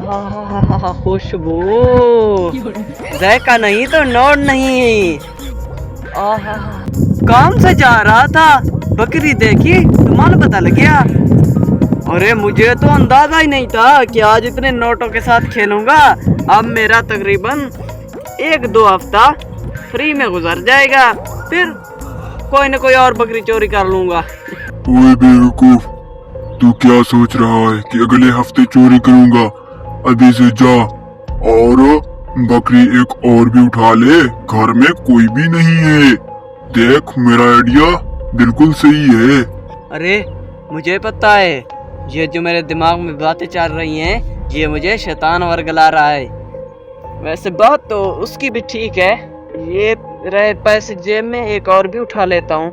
आहा खुशबू, जायका नहीं तो नोट नहीं। आहा, काम से जा रहा था, बकरी देखी तो माल पता लग गया। अरे मुझे तो अंदाजा ही नहीं था कि आज इतने नोटों के साथ खेलूंगा। अब मेरा तकरीबन 1-2 हफ्ता फ्री में गुजर जाएगा, फिर कोई न कोई और बकरी चोरी कर लूंगा। ओए बेवकूफ, तू क्या सोच रहा है कि अगले हफ्ते चोरी करूंगा? अभी से जा और बकरी एक और भी उठा ले, घर में कोई भी नहीं है। देख, मेरा आइडिया बिल्कुल सही है। अरे मुझे पता है, ये जो मेरे दिमाग में बातें चल रही हैं, ये मुझे शैतान वर्गला रहा है। वैसे बात तो उसकी भी ठीक है। ये रहे पैसे जेब में, एक और भी उठा लेता हूँ।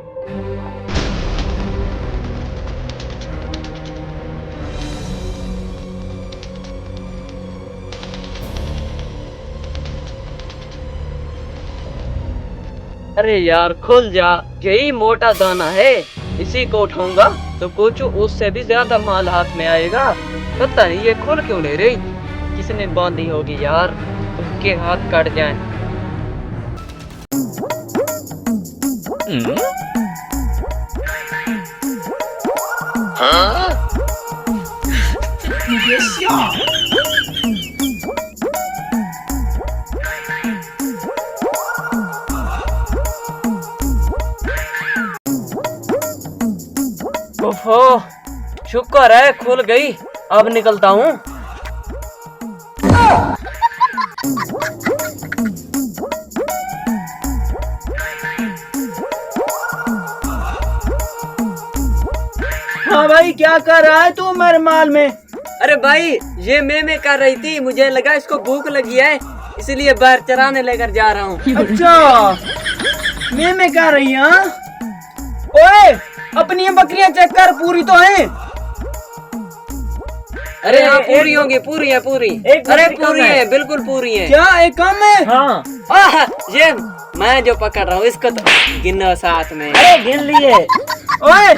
अरे यार खुल जा, यही मोटा दाना है, इसी को उठाऊंगा तो कुछ उससे भी ज्यादा माल हाथ में आएगा। पता नहीं ये खुल क्यों ले रही, किसने बांधी होगी यार, उसके हाथ कट जाएं। ओहो, शुक्र है खुल गई। अब निकलता हूँ। हाँ भाई, क्या कर रहा है तू मेरे माल में? अरे भाई, ये मैं कर रही थी, मुझे लगा इसको भूख लगी है, इसलिए बाहर चराने लेकर जा रहा हूँ। अच्छा, मैं कर रही है? ओए, अपनी ये बकरियां चेक कर, पूरी तो हैं। अरे हाँ पूरी होंगी, पूरी है पूरी। अरे पूरी है, बिल्कुल पूरी है। क्या एक कम है? हाँ। ये मैं जो पकड़ रहा हूँ, इसको तो गिनो साथ में। अरे गिन लिए। ओए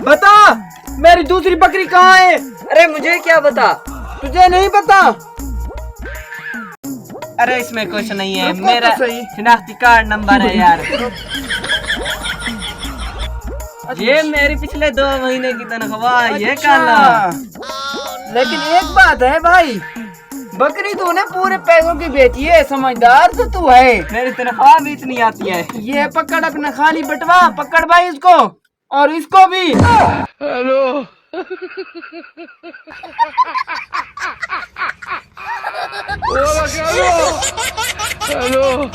बता, मेरी दूसरी बकरी कहाँ है? अरे मुझे क्या बता, तुझे नहीं पता? अरे इसमें कुछ नहीं है, रुको मेरा तो सही। शिनाख्ती कार्ड नंबर है यार। ये मेरी पिछले 2 महीने की तनख्वाह, ये काला। लेकिन एक बात है भाई, बकरी तूने पूरे पैसों की बेची है, समझदार तो तू है। मेरी तनख्वाह भी इतनी आती है। ये पकड़ अपना खाली बटवा, पकड़ भाई इसको और इसको भी। हेलो। हेलो।